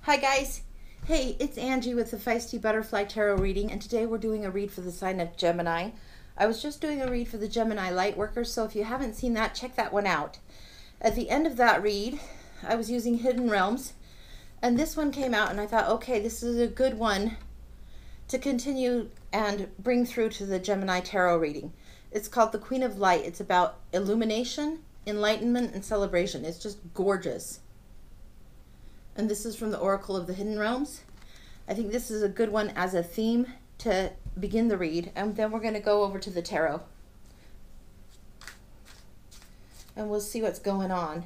Hi guys. Hey, it's Angie with the Feisty Butterfly Tarot reading, and today we're doing a read for the sign of Gemini. I was just doing a read for the Gemini Lightworkers, so if you haven't seen that, check that one out. At the end of that read, I was using Hidden Realms, and this one came out, and I thought, okay, this is a good one to continue and bring through to the Gemini Tarot reading. It's called the Queen of Light. It's about illumination, enlightenment, and celebration. It's just gorgeous. And this is from the Oracle of the Hidden Realms. I think this is a good one as a theme to begin the read, and then we're going to go over to the tarot. And we'll see what's going on.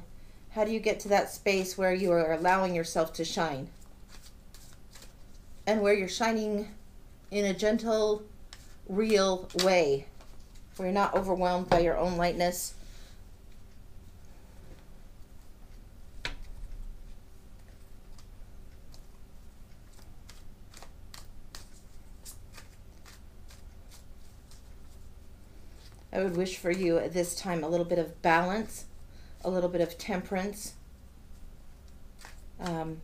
How do you get to that space where you are allowing yourself to shine? And where you're shining in a gentle, real way, where you're not overwhelmed by your own lightness. I would wish for you at this time a little bit of balance, a little bit of temperance, a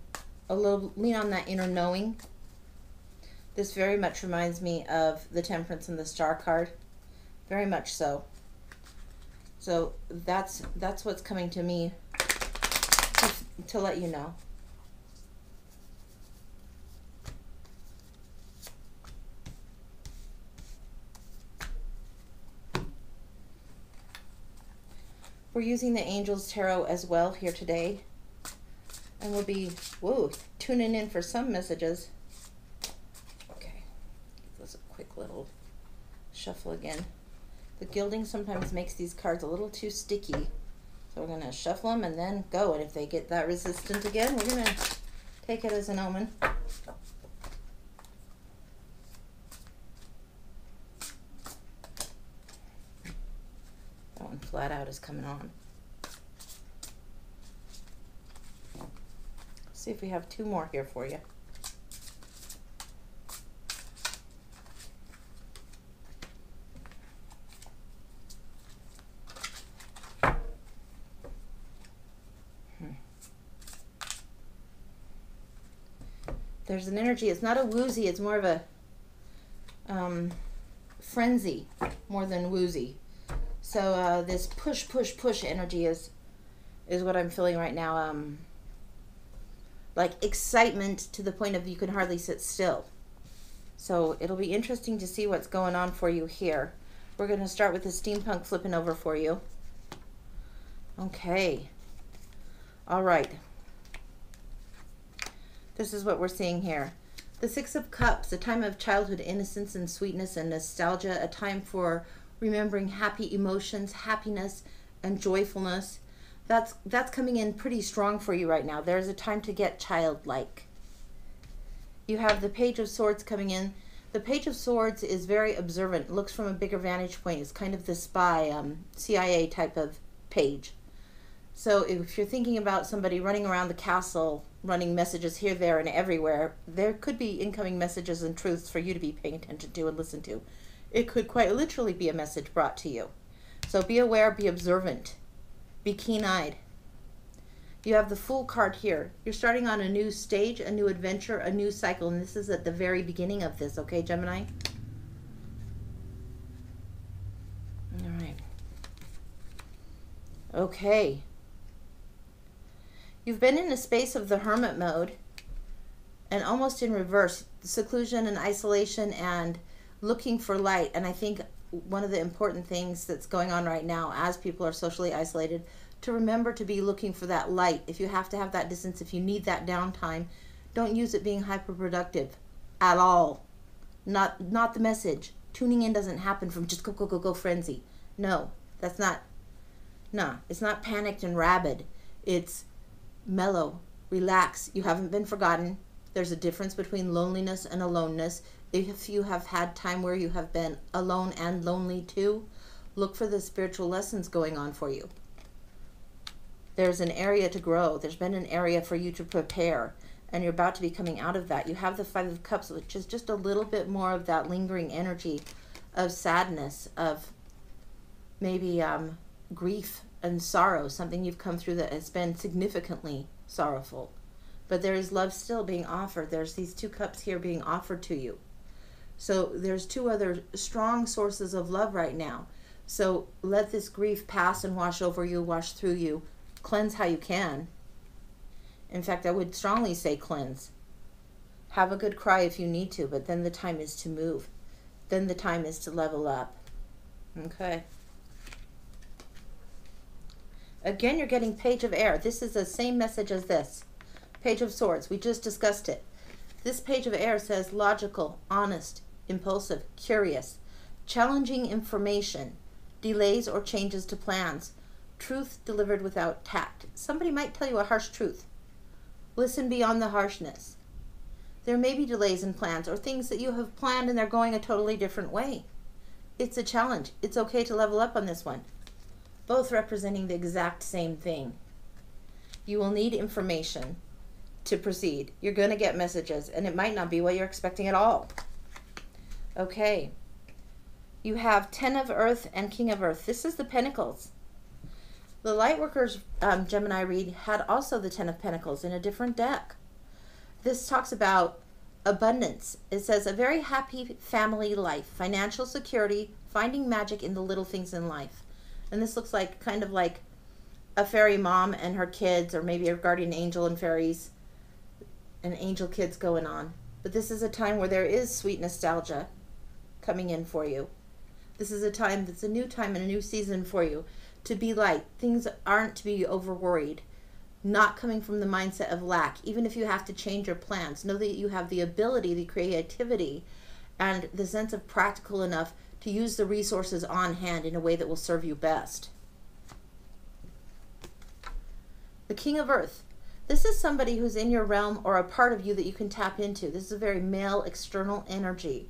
little lean on that inner knowing. This very much reminds me of the Temperance and the Star card, very much so. So that's what's coming to me to let you know. We're using the Angels Tarot as well here today, and we'll be tuning in for some messages. Okay, give this a quick little shuffle again. The gilding sometimes makes these cards a little too sticky, so we're going to shuffle them and then go, and if they get that resistant again, we're going to take it as an omen. That one flat out is coming on. See if we have two more here for you. There's an energy. It's not a woozy. It's more of a frenzy more than woozy. So this push energy is what I'm feeling right now. Like excitement to the point of you can hardly sit still. So it'll be interesting to see what's going on for you here. We're going to start with the steampunk flipping over for you. Okay. All right. This is what we're seeing here. The Six of Cups, a time of childhood innocence and sweetness and nostalgia, a time for remembering happy emotions, happiness, and joyfulness. That's coming in pretty strong for you right now. There's a time to get childlike. You have the Page of Swords coming in. The Page of Swords is very observant, looks from a bigger vantage point. It's kind of the spy, CIA type of page. So if you're thinking about somebody running around the castle, running messages here, there, and everywhere, there could be incoming messages and truths for you to be paying attention to and listen to. It could quite literally be a message brought to you. So be aware, be observant, be keen-eyed. You have the Fool card here. You're starting on a new stage, a new adventure, a new cycle, and this is at the very beginning of this, okay, Gemini? All right. Okay. You've been in a space of the hermit mode and almost in reverse, seclusion and isolation and looking for light. And I think one of the important things that's going on right now as people are socially isolated, to remember to be looking for that light. If you have to have that distance, if you need that downtime, don't use it being hyperproductive at all. Not the message. Tuning in doesn't happen from just go frenzy. No, that's not. Nah, it's not panicked and rabid. It's mellow, relax. You haven't been forgotten. There's a difference between loneliness and aloneness. If you have had time where you have been alone and lonely too, look for the spiritual lessons going on for you. There's an area to grow. There's been an area for you to prepare, and you're about to be coming out of that. You have the Five of Cups, which is just a little bit more of that lingering energy of sadness, of maybe grief and sorrow, something you've come through that has been significantly sorrowful. but there is love still being offered. There's these 2 cups here being offered to you. So there's 2 other strong sources of love right now. So let this grief pass and wash over you, wash through you. Cleanse how you can. In fact, I would strongly say cleanse. Have a good cry if you need to, but then the time is to move. Then the time is to level up. Okay. Again, you're getting Page of Air. This is the same message as this. Page of Swords. We just discussed it. This Page of Air says logical, honest, impulsive, curious, challenging information, delays or changes to plans, truth delivered without tact. Somebody might tell you a harsh truth. Listen beyond the harshness. There may be delays in plans or things that you have planned and they're going a totally different way. It's a challenge. It's okay to level up on this one. Both representing the exact same thing. You will need information to proceed. You're going to get messages, and it might not be what you're expecting at all. Okay. You have 10 of Earth and King of Earth. This is the Pentacles. The Lightworkers Gemini read had also the 10 of Pentacles in a different deck. This talks about abundance. It says a very happy family life, financial security, finding magic in the little things in life. And this looks like kind of like a fairy mom and her kids, or maybe a guardian angel and fairies and angel kids going on. But this is a time where there is sweet nostalgia coming in for you. This is a time that's a new time and a new season for you to be light. Things aren't to be over worried. Not coming from the mindset of lack. Even if you have to change your plans, know that you have the ability, the creativity, and the sense of practical enough to use the resources on hand in a way that will serve you best. The King of Earth. This is somebody who's in your realm or a part of you that you can tap into. This is a very male external energy.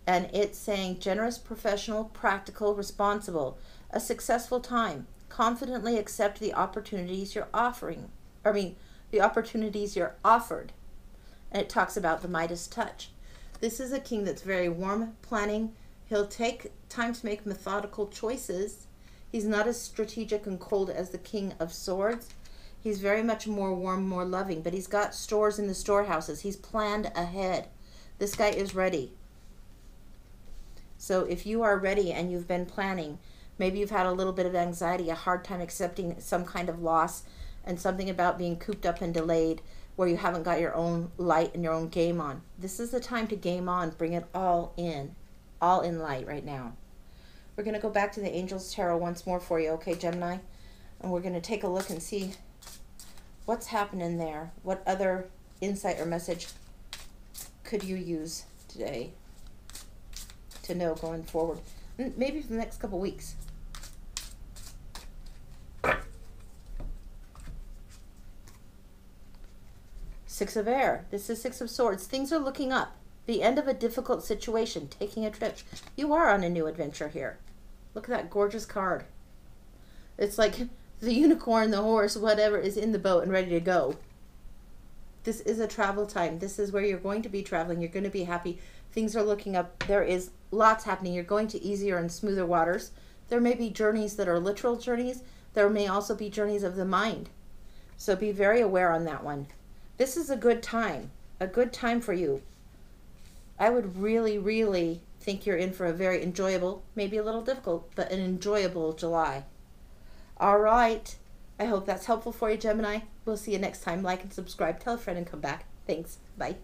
And it's saying generous, professional, practical, responsible, a successful time. Confidently accept the opportunities you're offering. The opportunities you're offered. And it talks about the Midas touch. This is a king that's very warm, planning. He'll take time to make methodical choices. He's not as strategic and cold as the King of Swords. He's very much more warm, more loving, but he's got stores in the storehouses. He's planned ahead. This guy is ready. So if you are ready and you've been planning, maybe you've had a little bit of anxiety, a hard time accepting some kind of loss, and something about being cooped up and delayed where you haven't got your own light and your own game on. This is the time to game on, bring it all in light right now. We're going to go back to the Angels Tarot once more for you, okay, Gemini? And we're going to take a look and see what's happening there. What other insight or message could you use today to know going forward? Maybe for the next couple weeks. Six of Air. This is Six of Swords. Things are looking up. The end of a difficult situation. Taking a trip. You are on a new adventure here. Look at that gorgeous card. It's like the unicorn, the horse, whatever is in the boat and ready to go. This is a travel time. This is where you're going to be traveling. You're going to be happy. Things are looking up. There is lots happening. You're going to easier and smoother waters. There may be journeys that are literal journeys. There may also be journeys of the mind. So be very aware on that one. This is a good time for you. I would really, really think you're in for a very enjoyable, maybe a little difficult, but an enjoyable July. All right. I hope that's helpful for you, Gemini. We'll see you next time. Like and subscribe. Tell a friend and come back. Thanks. Bye.